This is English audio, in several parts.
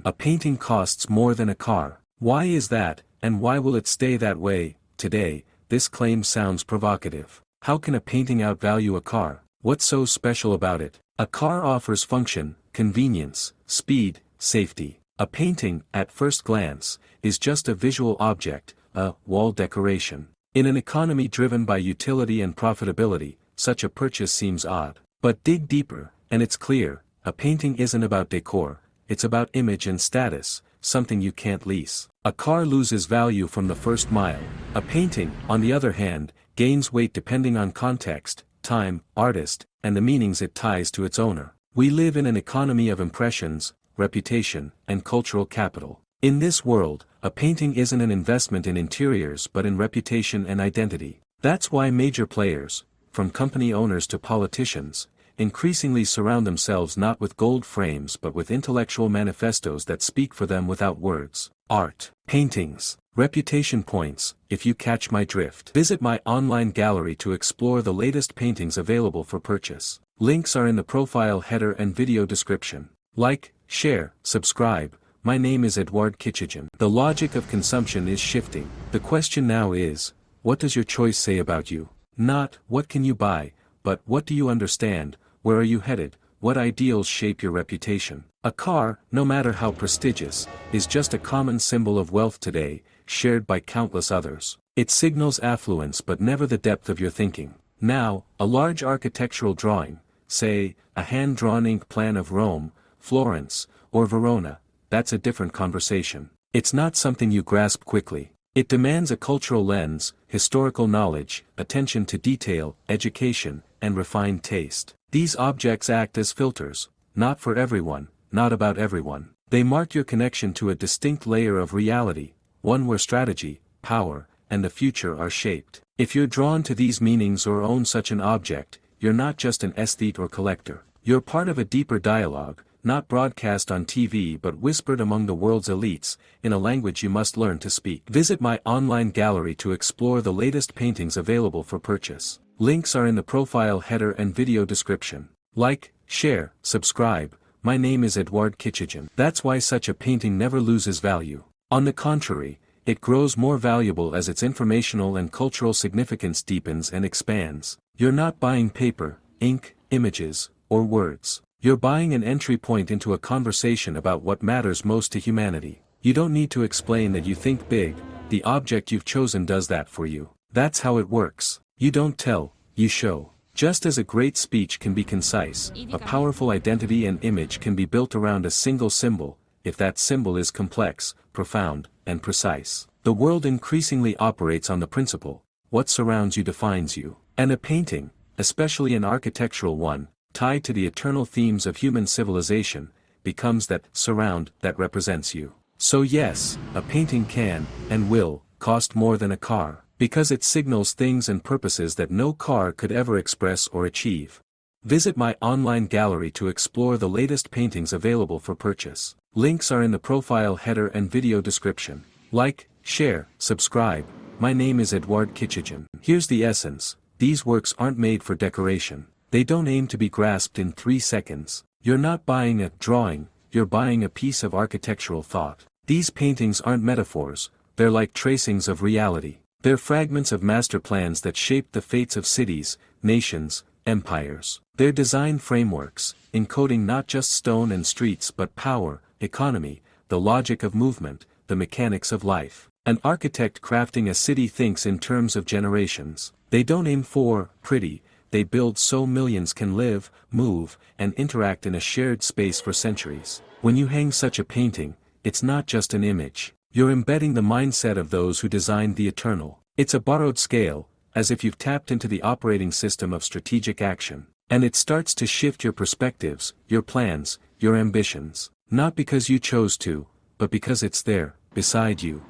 A painting costs more than a car. Why is that, and why will it stay that way? Today, this claim sounds provocative. How can a painting outvalue a car? What's so special about it? A car offers function, convenience, speed, safety. A painting, at first glance, is just a visual object, a wall decoration. In an economy driven by utility and profitability, such a purchase seems odd. But dig deeper, and it's clear, a painting isn't about decor, it's about image and status, something you can't lease. A car loses value from the first mile. A painting, on the other hand, gains weight depending on context, time, artist, and the meanings it ties to its owner. We live in an economy of impressions, reputation, and cultural capital. In this world, a painting isn't an investment in interiors but in reputation and identity. That's why major players, from company owners to politicians, increasingly surround themselves not with gold frames but with intellectual manifestos that speak for them without words. Art, paintings, reputation points, if you catch my drift. Visit my online gallery to explore the latest paintings available for purchase. Links are in the profile header and video description. Like, share, subscribe. My name is Eduard Kichigin. The logic of consumption is shifting. The question now is, what does your choice say about you? Not, what can you buy, but what do you understand, where are you headed, what ideals shape your reputation? A car, no matter how prestigious, is just a common symbol of wealth today, shared by countless others. It signals affluence but never the depth of your thinking. Now, a large architectural drawing, say, a hand-drawn ink plan of Rome, Florence, or Verona, that's a different conversation. It's not something you grasp quickly. It demands a cultural lens, historical knowledge, attention to detail, education, and refined taste. These objects act as filters, not for everyone, not about everyone. They mark your connection to a distinct layer of reality, one where strategy, power, and the future are shaped. If you're drawn to these meanings or own such an object, you're not just an aesthete or collector. You're part of a deeper dialogue, not broadcast on TV but whispered among the world's elites, in a language you must learn to speak. Visit my online gallery to explore the latest paintings available for purchase. Links are in the profile header and video description. Like, share, subscribe. My name is Eduard Kichigin. That's why such a painting never loses value. On the contrary, it grows more valuable as its informational and cultural significance deepens and expands. You're not buying paper, ink, images, or words. You're buying an entry point into a conversation about what matters most to humanity. You don't need to explain that you think big, the object you've chosen does that for you. That's how it works. You don't tell, you show. Just as a great speech can be concise, a powerful identity and image can be built around a single symbol, if that symbol is complex, profound, and precise. The world increasingly operates on the principle, what surrounds you defines you. And a painting, especially an architectural one, tied to the eternal themes of human civilization, becomes that surround that represents you. So yes, a painting can, and will, cost more than a car, because it signals things and purposes that no car could ever express or achieve. Visit my online gallery to explore the latest paintings available for purchase. Links are in the profile header and video description. Like, share, subscribe. My name is Eduard Kichigin. Here's the essence. These works aren't made for decoration. They don't aim to be grasped in 3 seconds. You're not buying a drawing, you're buying a piece of architectural thought. These paintings aren't metaphors, they're like tracings of reality. They're fragments of master plans that shaped the fates of cities, nations, empires. They're design frameworks, encoding not just stone and streets but power, economy, the logic of movement, the mechanics of life. An architect crafting a city thinks in terms of generations. They don't aim for pretty, they build so millions can live, move, and interact in a shared space for centuries. When you hang such a painting, it's not just an image. You're embedding the mindset of those who designed the eternal. It's a borrowed scale, as if you've tapped into the operating system of strategic action. And it starts to shift your perspectives, your plans, your ambitions. Not because you chose to, but because it's there, beside you.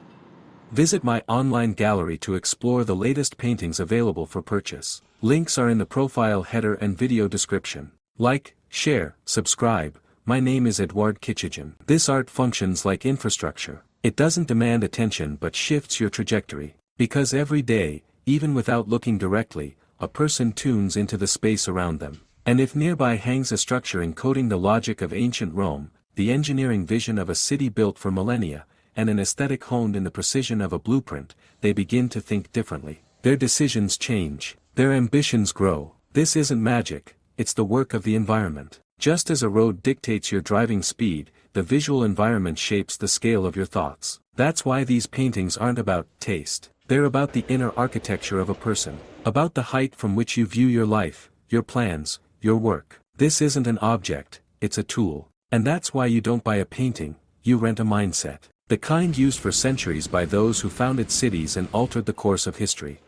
Visit my online gallery to explore the latest paintings available for purchase. Links are in the profile header and video description. Like, share, subscribe. My name is Eduard Kichigin. This art functions like infrastructure. It doesn't demand attention but shifts your trajectory. Because every day, even without looking directly, a person tunes into the space around them. And if nearby hangs a structure encoding the logic of ancient Rome, the engineering vision of a city built for millennia, and an aesthetic honed in the precision of a blueprint, they begin to think differently. Their decisions change. Their ambitions grow. This isn't magic, it's the work of the environment. Just as a road dictates your driving speed, the visual environment shapes the scale of your thoughts. That's why these paintings aren't about taste. They're about the inner architecture of a person. About the height from which you view your life, your plans, your work. This isn't an object, it's a tool. And that's why you don't buy a painting, you rent a mindset. The kind used for centuries by those who founded cities and altered the course of history.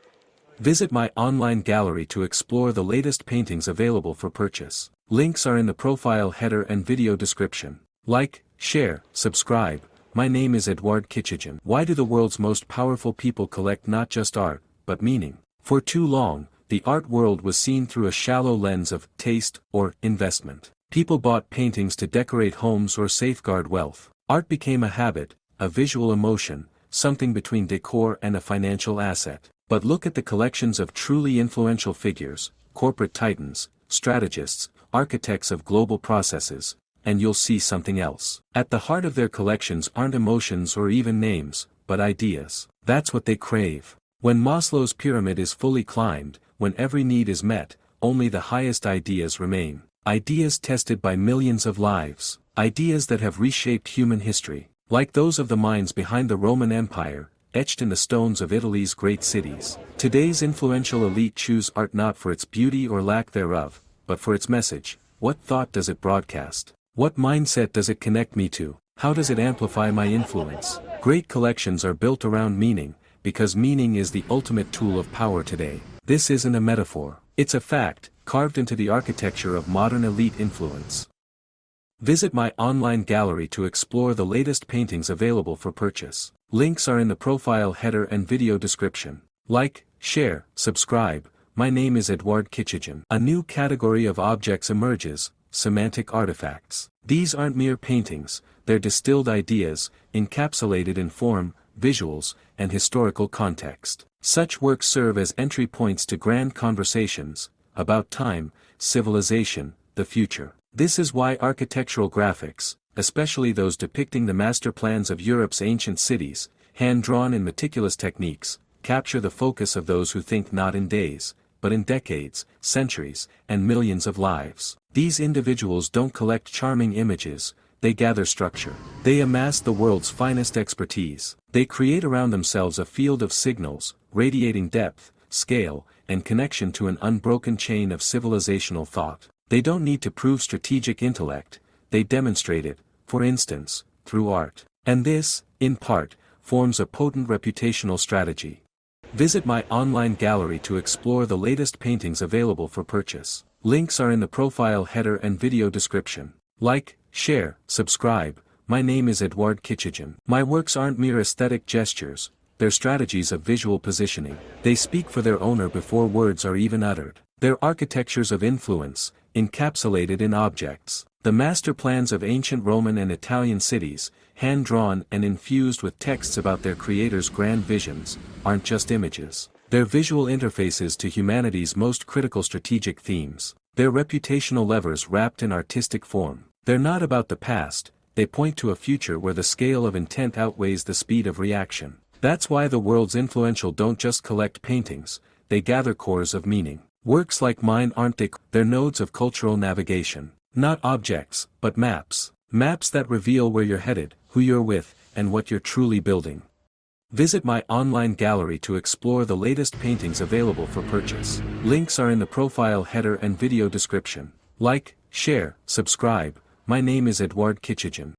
Visit my online gallery to explore the latest paintings available for purchase. Links are in the profile header and video description. Like, share, subscribe. My name is Eduard Kichigin. Why do the world's most powerful people collect not just art, but meaning? For too long, the art world was seen through a shallow lens of taste or investment. People bought paintings to decorate homes or safeguard wealth. Art became a habit, a visual emotion, something between decor and a financial asset. But look at the collections of truly influential figures, corporate titans, strategists, architects of global processes, and you'll see something else. At the heart of their collections aren't emotions or even names, but ideas. That's what they crave. When Maslow's pyramid is fully climbed, when every need is met, only the highest ideas remain. Ideas tested by millions of lives. Ideas that have reshaped human history. Like those of the minds behind the Roman Empire, etched in the stones of Italy's great cities. Today's influential elite choose art not for its beauty or lack thereof, but for its message. What thought does it broadcast? What mindset does it connect me to? How does it amplify my influence? Great collections are built around meaning, because meaning is the ultimate tool of power today. This isn't a metaphor. It's a fact, carved into the architecture of modern elite influence. Visit my online gallery to explore the latest paintings available for purchase. Links are in the profile header and video description. Like, share, subscribe. My name is Eduard Kichigin. A new category of objects emerges, semantic artifacts. These aren't mere paintings, they're distilled ideas, encapsulated in form, visuals, and historical context. Such works serve as entry points to grand conversations, about time, civilization, the future. This is why architectural graphics, especially those depicting the master plans of Europe's ancient cities, hand-drawn in meticulous techniques, capture the focus of those who think not in days, but in decades, centuries, and millions of lives. These individuals don't collect charming images, they gather structure. They amass the world's finest expertise. They create around themselves a field of signals, radiating depth, scale, and connection to an unbroken chain of civilizational thought. They don't need to prove strategic intellect, they demonstrate it, for instance, through art. And this, in part, forms a potent reputational strategy. Visit my online gallery to explore the latest paintings available for purchase. Links are in the profile header and video description. Like, share, subscribe. My name is Eduard Kichigin. My works aren't mere aesthetic gestures, they're strategies of visual positioning. They speak for their owner before words are even uttered. They're architectures of influence, encapsulated in objects. The master plans of ancient Roman and Italian cities, hand-drawn and infused with texts about their creators' grand visions, aren't just images. They're visual interfaces to humanity's most critical strategic themes. They're reputational levers wrapped in artistic form. They're not about the past, they point to a future where the scale of intent outweighs the speed of reaction. That's why the world's influential don't just collect paintings, they gather cores of meaning. Works like mine aren't they're nodes of cultural navigation. Not objects, but maps. Maps that reveal where you're headed, who you're with, and what you're truly building. Visit my online gallery to explore the latest paintings available for purchase. Links are in the profile header and video description. Like, share, subscribe. My name is Eduard Kichigin.